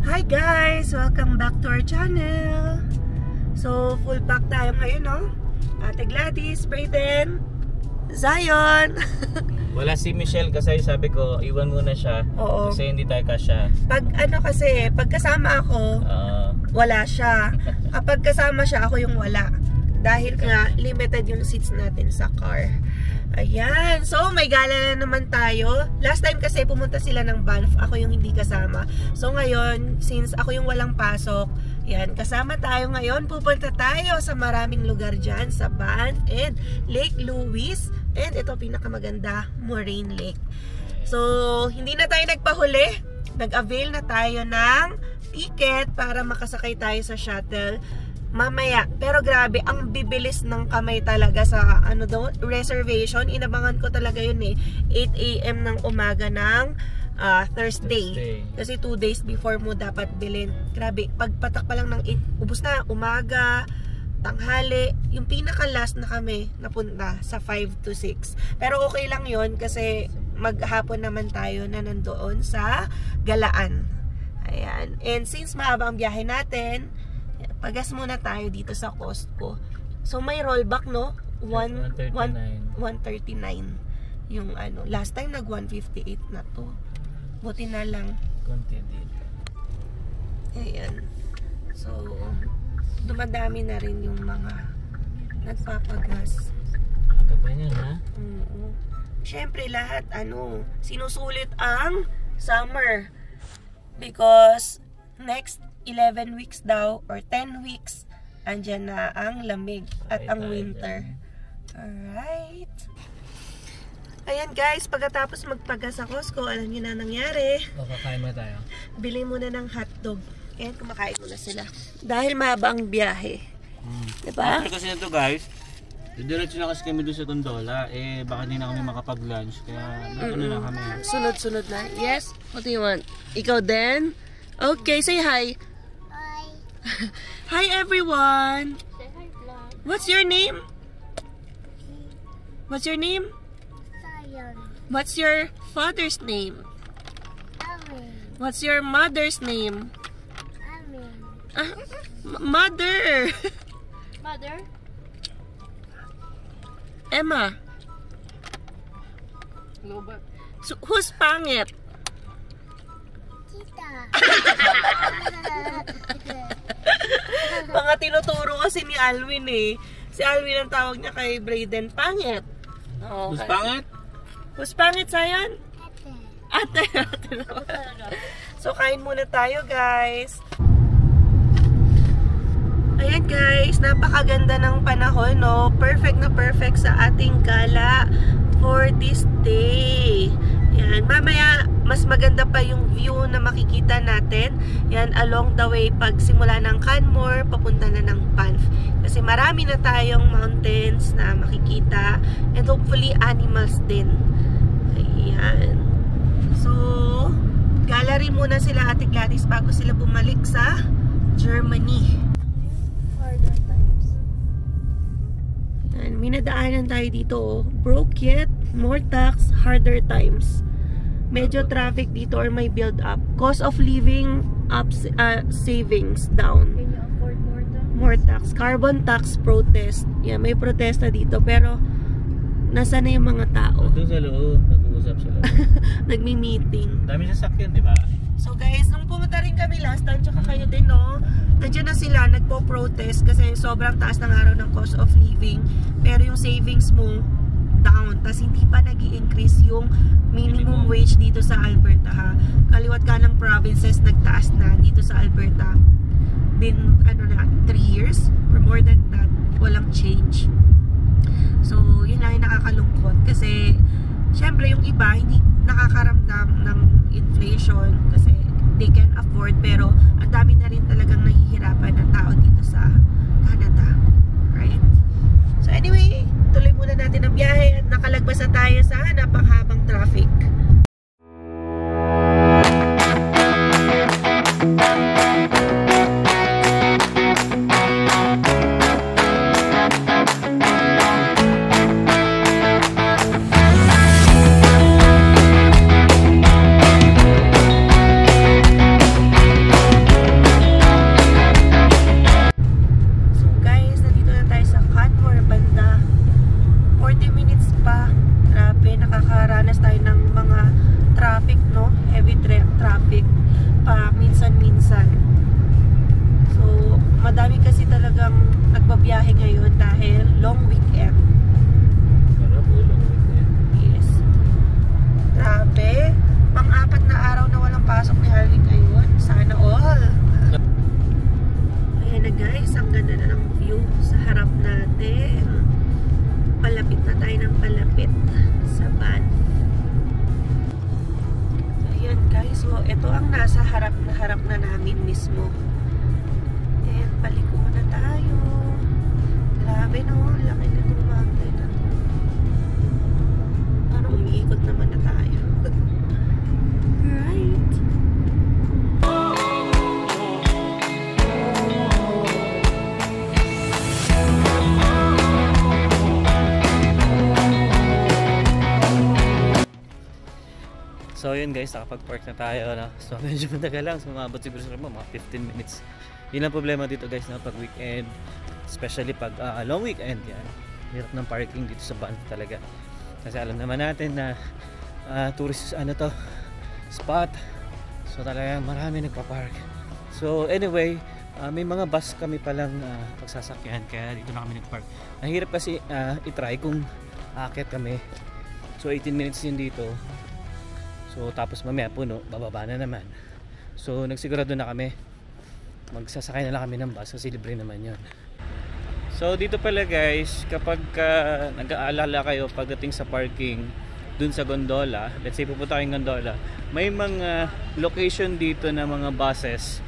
Hi guys! Welcome back to our channel. So, full pack tayo ngayon, no? Ate Gladys, Brayden, Zion. Wala si Michelle kasi sabi ko, iwan muna siya. Oo. Kasi hindi tayo kasya. Pag ano kasi, pag kasama ako, wala siya. Kapag kasama siya, ako yung wala. Dahil nga, limited yung seats natin sa car. Ayan. So, may gala na naman tayo. Last time kasi pumunta sila ng Banff. Ako yung hindi kasama. So, ngayon, since ako yung walang pasok, yan, kasama tayo ngayon. Pupunta tayo sa maraming lugar dyan. Sa Banff and Lake Louise. And ito, pinakamaganda, Moraine Lake. So, hindi na tayo nagpahuli. Nag-avail na tayo ng ticket para makasakay tayo sa shuttle mamaya. Pero grabe, ang bibilis ng kamay talaga sa ano daw, reservation. Inabangan ko talaga yun eh. 8 AM ng umaga ng Thursday. Kasi 2 days before mo dapat bilhin. Grabe, pagpatak pa lang ng 8, ubos na, umaga, tanghali. Yung pinaka-last na kami napunta sa 5 to 6. Pero okay lang yun kasi maghapon naman tayo na nandoon sa Galaan. Ayan. And since mahaba ang biyahe natin, pagas muna tayo dito sa Costco. So may rollback, no? 139 yung ano. Last time nag 158 na to. Buti na lang konti dito. Ayan. So dumadami na rin yung mga nagpapagas. Aga ba yan, ha? Siyempre lahat ano, sinusulit ang summer. Because next 11 weeks daw or 10 weeks andyan na ang lamig at ang winter. Alright. Ayan guys, pagkatapos magpagas sa Costco, alam nyo na nangyari. Kakain mo tayo. Bili muna ng hotdog. Ayan, kumakain muna sila. Dahil mahaba ang biyahe. Diba? Kasi nito guys, diretso na kasi kami doon sa Tondola. Eh, baka hindi na kami makapag-lunch. Kaya ano na kami. Sunod-sunod na. Yes? What do you want? Ikaw din? Okay, say hi. Hi everyone. Say hi, vlog. What's your name? What's your name? Zion. What's your father's name? Amin. What's your mother's name? Amin. Mother. Mother? Emma. Lobot. So, who's pangit? Tita. Mga tinuturo kasi ni Alwin eh. Si Alwin ang tawag niya kay Brayden, pangit. Okay. Who's pangit? Who's pangit, Sayan? Ate. Ate. So, kain muna tayo, guys. Ayan, guys. Napakaganda ng panahon, no? Perfect na perfect sa ating gala for this day. Yan. Mamaya, mas maganda pa yung view na makikita natin. Yan, along the way, pag simula ng Canmore, papunta na ng Banff. Kasi marami na tayong mountains na makikita. And hopefully, animals din. Ayan. So, gallery muna sila Ate Gladys bago sila bumalik sa Germany. Harder times. Yan, may nadaanan tayo dito, oh. Broke yet, more tax, harder times. Medyo traffic dito or may build up. Cost of living up, savings down. Can you afford more tax? More tax. Carbon tax protest. Yan, may protesta dito pero nasa na yung mga tao? Doon sa loob, nag-uusap sila. Nagmi-meeting. Dami sasakyan, di ba? So guys, nung pumunta rin kami last time, tsaka kayo din, no? Nandiyan na sila, nagpo-protest kasi sobrang taas ng araw ng cost of living. Pero yung savings mo, down. Tapos hindi pa nag-i-increase yung minimum wage dito sa Alberta, ha? Kaliwat ka ng provinces, nagtaas na dito sa Alberta. Been, 3 years or more than that, walang change. So, yun lang yung nakakalungkot. Kasi, syempre, yung iba, hindi nakakaramdam ng inflation kasi they can afford. Pero, ang dami na rin talagang nahihirapan ng tao dito sa Canada. Right? So, anyway, tuloy muna natin ang biyahe at nakalagpas na tayo sa napakahabang traffic. Sana all. Ayan na guys, ang ganda na ng view sa harap natin. Palapit na tayo ng palapit sa van. Ayan guys, so ito ang nasa harap na namin mismo. And paliko na tayo. Grabe no, laki na itong mountain na to. Parang umiikot naman na tayo. Right. So yun guys, nakapag-park na tayo, no? So medyo matagal lang, sumabot siguro sa mga 15 minutes. Yun ang problema dito guys, na pag weekend, especially pag long weekend, yan. Hirap ng parking dito sa van talaga. Kasi alam naman natin na tourist spot. So talagang marami nagpa-park. So anyway, may mga bus kami palang pagsasakyan, kaya dito na kami nag-park. Ang hirap kasi i-try kung aakyat kami. So 18 minutes yun dito. So tapos mamaya puno, bababa na naman. So nagsigurado na kami, magsasakay na lang kami ng bus kasi libre naman yun. So dito pala guys, kapag nag-aalala kayo pagdating sa parking dun sa gondola, let's say pupunta kayong gondola, may mga location dito na mga buses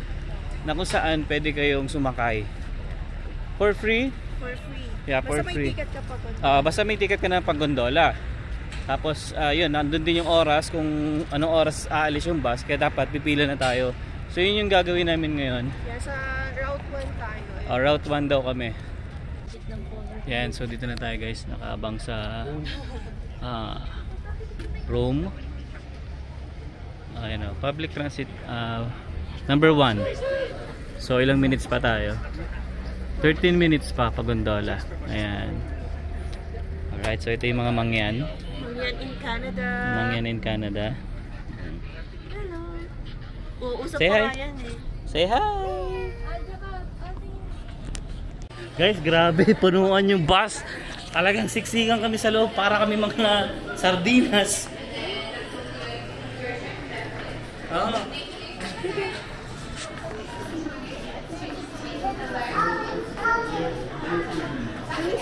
na kung saan pwede kayong sumakay for free. For free. Yeah, for basta free. May ticket ka pa. Basta may ticket ka na pag gondola. Tapos yun, nandun din yung oras kung anong oras aalis yung bus, kaya dapat pipila na tayo. So yun yung gagawin namin ngayon. Yeah, sa Route 1 tayo. Route 1 daw kami. Yan, so dito na tayo guys, nakaabang sa Rome. Ayan o, public transit number 1. So ilang minutes pa tayo? 13 minutes pa pag gondola. Ayan. Alright, so ito yung mga mangyan. Mangyan in Canada. Mangyan in Canada. Hello. Uusap Say ko hi. yan eh. Say hi! Guys, grabe, punuan yung bus. Talagang siksikan kami sa loob para kami mga sardinas.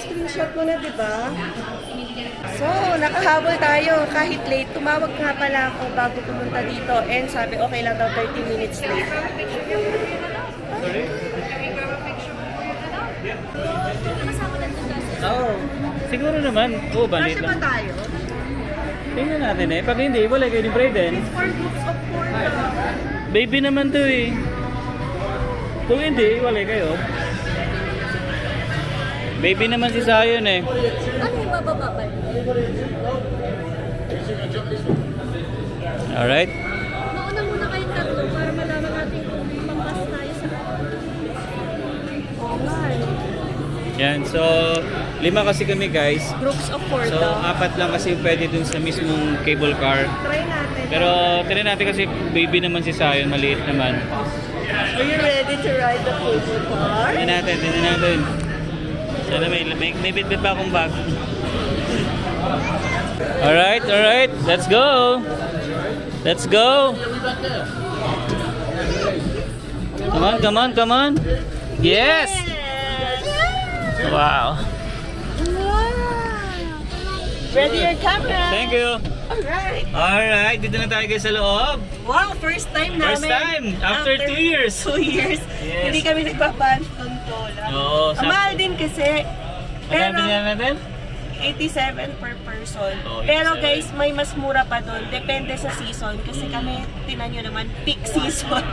Screenshot mo na, diba? So, nakahabol tayo. Kahit late, tumawag nga pala ako bago pumunta dito. And sabi, okay lang daw 30 minutes late. Sorry? Oo. Siguro naman. Oo, bandit Kasi ba lang. tayo? Tingnan natin eh. Pag hindi, wala kayo ni Brayden. For groups of 4. Baby naman to eh. Kung hindi, wala kayo. Baby naman si Zion eh. Ano yung bababa pa? Alright. Mauna muna kayong tatlo para malaman natin kung mampas tayo sa Yan, so 5 kasi kami guys. Groups of 4 So daw. 4 lang kasi pwede dun sa mismong cable car. Try natin. Pero try natin kasi baby naman si Zion, maliit naman. Are you ready to ride the cable car? Tingnan natin. Sana may bit-bit pa akong bag. Alright, let's go! Let's go! Come on! Yes! Wow! Ready your camera? Thank you! Alright, dito na tayo guys sa loob. Wow, first time namin. First time! After 2 years! 2 years. Yes. Hindi kami nagpapan gondola. Oo. Mahal din kasi. Magkano din natin? 87 per person. Oh, Pero 87. guys, may mas mura pa doon. Depende sa season. Kasi kami, tinan nyo naman, peak season.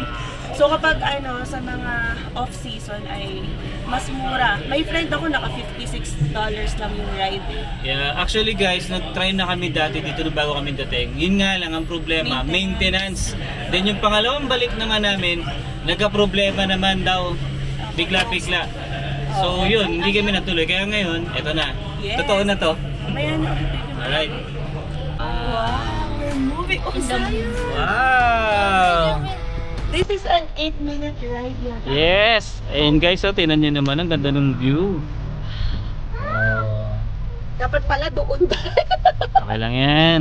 So kapag sa mga off-season ay mas mura. May friend ako, naka $56 lang yung ride. Yeah, actually guys, nag-try na kami dati dito nung bago kami dating. Yun nga lang ang problema, maintenance. Then yung pangalawang balik naman namin, nagka-problema naman daw. Bigla-bigla. So yun, hindi kami natuloy. Kaya ngayon, eto na. Yes. Totoo na to. Ayan. Alright. Wow, we're moving on tayo. Wow! This is an 8-minute ride yata. Yes! Ayun guys, so tingnan nyo naman, ang ganda ng view. Dapat pala doon tayo. Okay lang yan.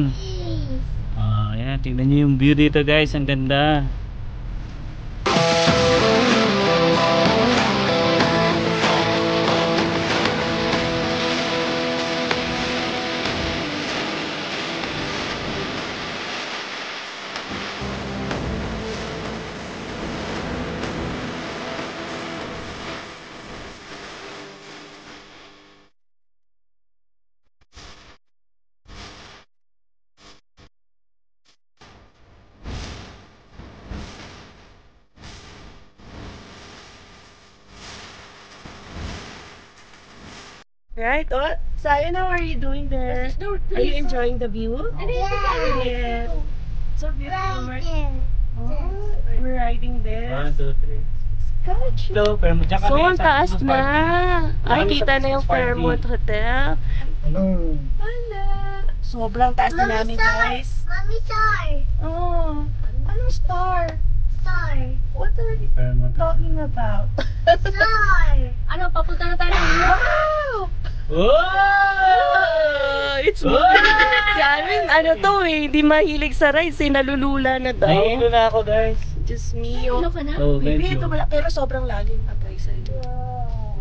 Ayan, tingnan nyo yung view dito guys, ang ganda. Right? Oh, Sayon, how are you doing there? Are you enjoying the view? Yes. So beautiful. Oh, we're riding there. 1, 2, 3. Gosh. Hello, Fairmont. Diyan kami So, ang sa taas Christmas na. party. Ay, kita na yung Party. Fairmont Hotel. Hello. Hala. Sobrang taas na namin, guys. Mommy star. Oh, anong star? Star. What are you Fairmont. talking about? Star. Ano, papunta na tayo ng Wow! Oh! It's si Alvin, ano to eh, hindi mahilig sa rides eh, nalulula na Nahihilo daw. na ako, guys. Just me. Ano ka na? Oh, Baby, medyo. ito wala, pero sobrang lalim na guys.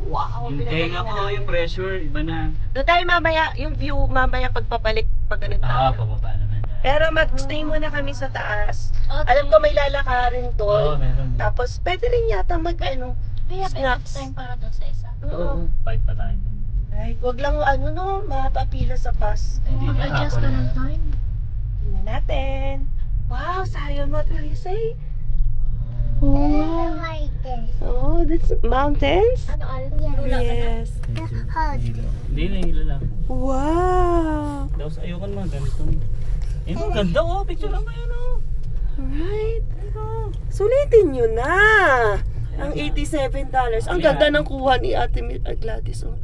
Wow. Yung tenga ko, yung pressure, iba na. Doon tayo mamaya, yung view mamaya pagpapalik pag ganito. Pababa naman. Pero mag-stay muna kami sa taas. Okay. Alam ko may lalakarin Oo, doon. meron. Tapos pwede rin yata mag ano, Kaya snacks. time para doon sa isa. Oo. Fight pa tayo. Ay, wag lang ano no, mapapila sa bus. Mag-adjust ka ng time. Tingnan natin. Wow, Sayon, what will you say? Oh. Like this. Oh, that's mountains? Ano, Al? Yeah. Lula ka na? Yes. Hug. Hindi, nahihilo lang. Wow! Tapos ayoko naman ganito. Eh, ang ganda oh. Picture lang yan oh. Alright. Sulitin nyo na! Ang $87. Ang ganda ng kuha ni Ate Gladys. Oh.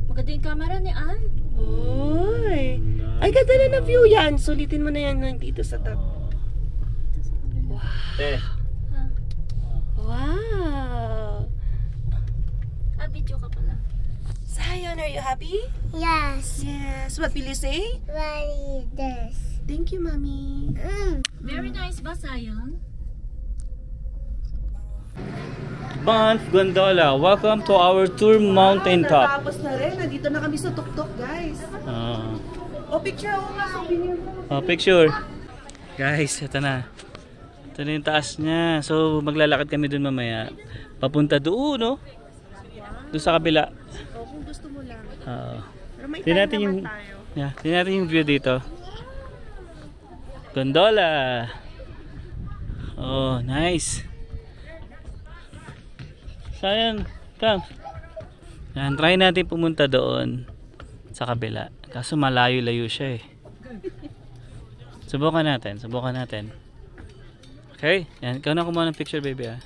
Maganda yung camera ni Al. Oy! Ay, ganda na ng view yan. Sulitin mo na yan dito sa top. Te. Wow! Ah, video ka pala. Sayon, are you happy? Yes. Yes. What will you say? Like this. Thank you, Mommy. Very nice ba, Sayon? Banff Gondola, welcome to our tour mountaintop. Natapos na rin. Nandito na kami sa tuktok, guys. Oh, picture ako nga. Souvenir mo. Picture. Guys, ito na. Ito na yung taas niya. So, maglalakad kami dun mamaya. Papunta doon, no? Doon sa kabila. Oh, kung gusto mo lang. Pero may Tingnan time natin naman yung- tayo. Tingnan natin yung view dito. Gondola. Oh, nice. Sayang. Come. Yan, try natin pumunta doon sa kabila. Kaso malayo-layo siya eh. Subukan natin. Okay? Yan, ikaw na kumuha ng picture, baby ah.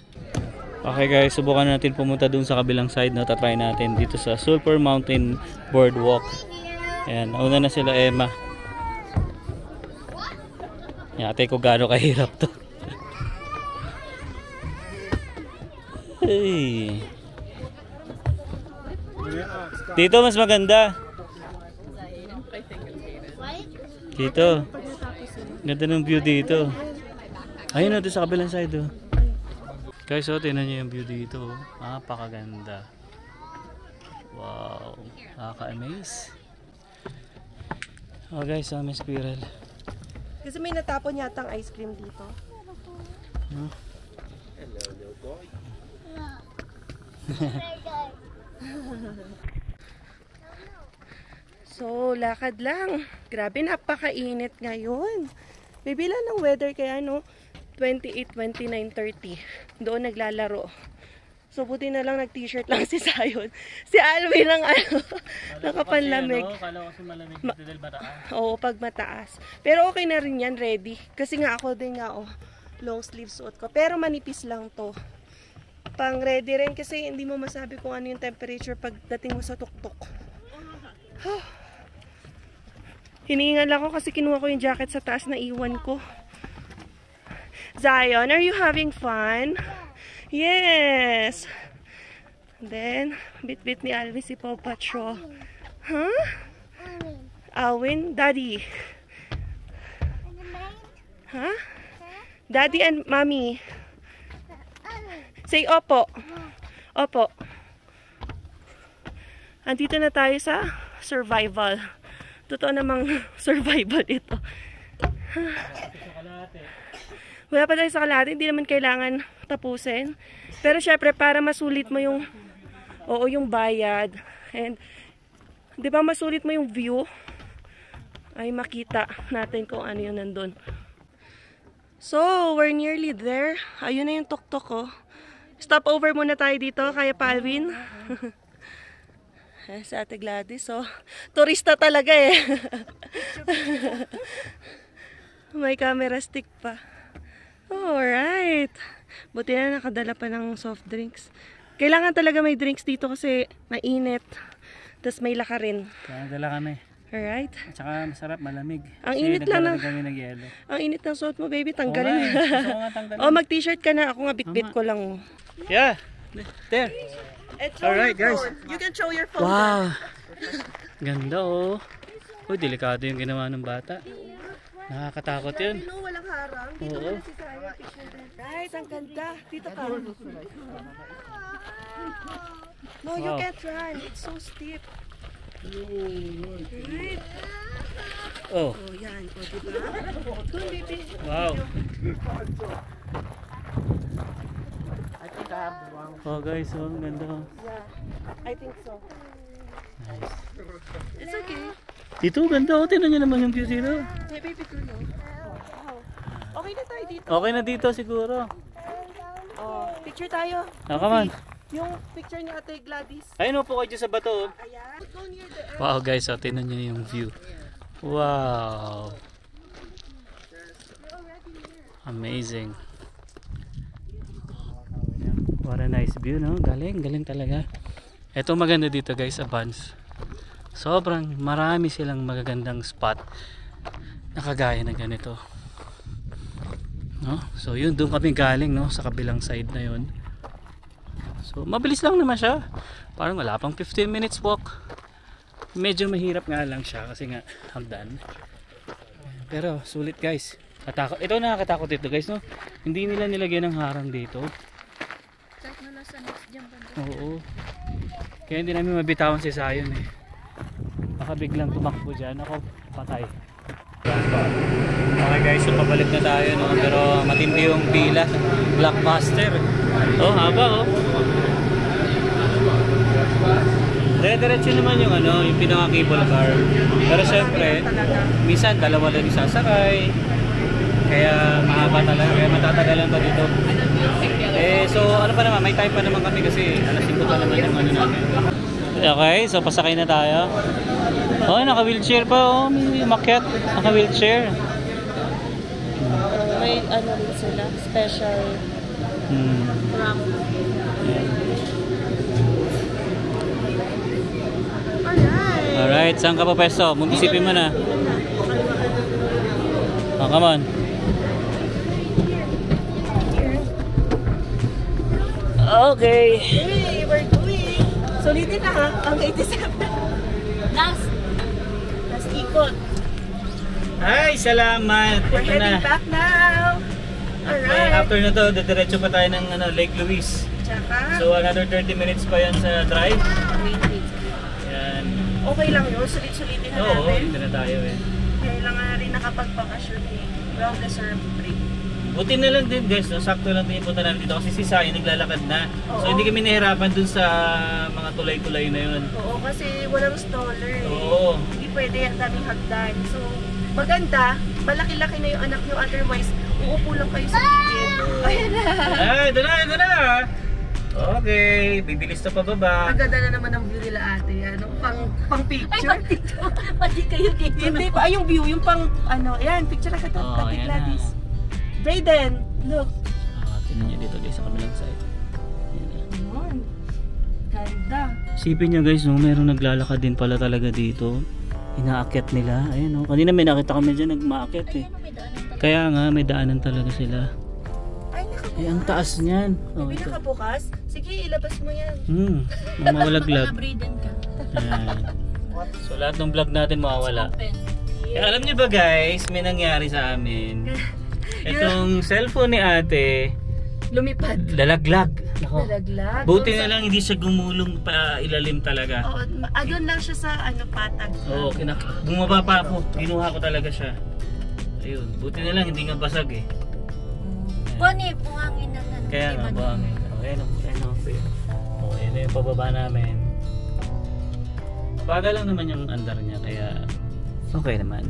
Okay guys, subukan natin pumunta doon sa kabilang side na tatry natin dito sa Sulphur Mountain Boardwalk. Ayan, nauna na sila Emma. Yate ko gaano kahirap to. Hey. Dito mas maganda. Dito. Ganda ng view dito. Ayun o, sa kabilang side o. Guys, oh, tingnan nyo yung view dito. Napakaganda. Wow. Nakaka-amaze. Oh guys, may squirrel. Kasi may natapon yatang ice cream dito. Huh? So, lakad lang. Grabe, napakainit ngayon. Bibila ng weather kaya no, 28, 29, 30. Doon naglalaro. So, buti na lang nag-t-shirt lang si Sayon. Si Alvin ang nakapanlamig. Kala ko kasi malamig dito dahil mataas. Oo, pag mataas. Pero okay na rin yan, ready. Kasi nga ako din nga, long sleeve suot ko. Pero manipis lang to. Pang ready rin kasi hindi mo masabi kung ano yung temperature pagdating mo sa tuktok. Hiningal ako kasi kinuha ko yung jacket sa taas na iwan ko. Zion, are you having fun? Yes! And then, bit-bit ni Alvin si Paw Patrol. Huh? Alwin? Daddy. Huh? Daddy and Mommy. Say opo. Opo. Andito na tayo sa survival. Totoo namang survival ito. Wala pa tayo sa kalahati. Hindi naman kailangan tapusin. Pero syempre, para masulit mo yung yung bayad. And, di ba masulit mo yung view? Ay makita natin kung ano yung nandun. So, we're nearly there. Ayun na yung tuktok ko. Stop over muna tayo dito, kaya pa Alvin. Si Ate Gladys, oh. Turista talaga eh. May camera stick pa. Alright. Buti na nakadala pa ng soft drinks. Kailangan talaga may drinks dito kasi mainit. Tapos may lakarin. Kaya dala kami. Alright. At saka masarap, malamig. Ang init lang ng... kami ng-yelo. Ang init ng suot mo, baby. Tanggalin. Gusto ko nga tanggalin. Oh, mag-t-shirt ka na. Ako nga, bit-bit ko lang. Yeah. There. Alright, guys. You can show your phone. Wow. Ganda oh. Uy, delikado yung ginawa ng bata. Nakakatakot yun. No, walang harang. Dito Oo. na si Saya. Right, ang ganda. Dito ka. No, you Wow. can't run. It's so steep. Right. Oh. Oh, yan. O, diba? Go, baby. Wow. Oh guys, oh, ang ganda. Yeah, I think so. Nice. It's okay. Dito, ganda. Oh, tingnan nyo naman yung view dito. Hey, baby, go no. Wow. Okay na tayo dito. Okay na dito siguro. Oh, picture tayo. Ah, come on. Yung picture ni Ate Gladys. Ayun, upo kayo sa bato. Oh. Ayan. Go near the edge. Wow guys, oh, tingnan nyo yung view. Wow. Amazing. What a nice view, no? Galing, galing talaga. Ito maganda dito guys, sa Vans. Sobrang marami silang magagandang spot na kagaya ng ganito. No? So yun, doon kami galing, no? Sa kabilang side na yun. So mabilis lang naman siya. Parang wala pang 15 minutes walk. Medyo mahirap nga lang siya kasi nga hagdan. Pero sulit guys. Ito nakakatakot dito guys, no? Hindi nila nilagyan ng harang dito. Kahit na nasa next jump pa. Oo. Kaya hindi namin mabitawan si Zion eh. Baka biglang tumakbo dyan. Ako patay. Okay guys, so pabalik na tayo, no? Pero matindi yung pila sa Blockbuster. Oh, haba oh. Dire-diretso naman yung ano, yung pinaka-cable car. Pero syempre, minsan dalawa lang yung sasakay. Kaya mahaba talaga, kaya matatagalan pa dito. So ano pa naman, may time pa naman kami kasi alas 5 pa naman yung ano namin. Okay, so pasakay na tayo. Oh, naka-wheelchair pa oh, may umakyat, naka-wheelchair. May ano rin sila, special ramp. Alright, saan ka pa pwesto? Isipin mo na. Oh, come on. Okay. Hey, we're doing. Sulitin na ha, ang 87. Last ikot. Ay, salamat. We're Ito heading na. back now. Okay, Alright. after na to, diretso pa tayo ng Lake Louise. Tsaka, So another 30 minutes pa yan sa drive. Yan. okay lang yun. Sulit-sulitin na Oo, natin. dito na tayo eh. Kailangan na rin nakapagpakasyon eh. Well-deserved break. Buti na lang din guys, no? Sakto lang din yung punta namin dito kasi si Sai naglalakad na. So hindi kami nahirapan dun sa mga tulay-tulay na yun. Oo, kasi walang stroller eh. Oo. Hindi pwede ang daming hagdan. So, maganda, malaki-laki na yung anak nyo. Otherwise, uupo lang kayo sa gilid. Ayan na. Ay, ito na. Okay, bibilis na pababa. Ang ganda na naman ng view nila ate. Ano, pang picture. Pati kayo dito. Hindi pa, yung view, yung pang, ano, ayan, picture na kita. Oh, Ate ayan Gladys. Brayden, look. Tingnan nyo dito guys sa kabilang side. Ayan. Ganda. Isipin nyo guys, no, mayroong naglalakad din pala talaga dito. Inaakyat nila. Ayan, no. Kanina may nakita kami dyan, nagmaakyat eh. Kaya nga, may daanan talaga sila. Ay, nakabukas. Eh, ang taas niyan. Oh, May ito. nakabukas? Sige, ilabas mo yan. Mamawalaglag. Breeden ka. Ayan. So lahat ng vlog natin mawawala. Open. Eh, alam niyo ba guys, may nangyari sa amin. Itong cellphone ni ate, Lumipad. lalaglag. Nako. Nalaglag. Buti na lang hindi siya gumulong pa ilalim talaga. Oo, doon lang siya sa ano patag. Oo, bumaba pa ako. Ginuha ko talaga siya. Ayun, buti na lang hindi nga basag eh. Bonnie, pungangin na na. Kaya nga buhangin. Okay no, oh, yun na yung pababa namin. Baga lang naman yung andar niya, kaya okay naman.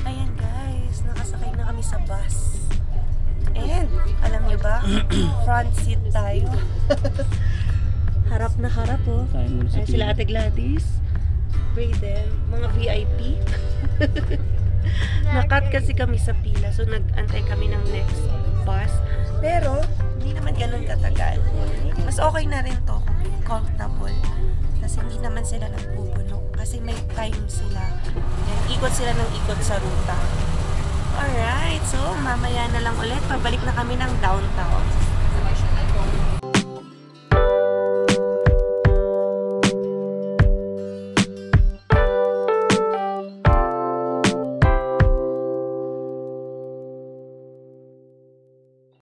Ayan guys, nakasakay na kami sa bus. And, alam niyo ba, front seat tayo. Harap na harap, oh. Kain muna sa Ayan sila pila. Ate Gladys. Brayden. Mga VIP. Nakat kasi kami sa pila. So, nag-antay kami ng next bus. Pero, hindi naman ganun katagal. Mas okay na rin to kung comfortable. Kasi hindi naman sila nagpupuno. Kasi may time sila. Then, ikot sila ng ikot sa ruta. Alright. So, mamaya na lang ulit. Pabalik na kami ng downtown.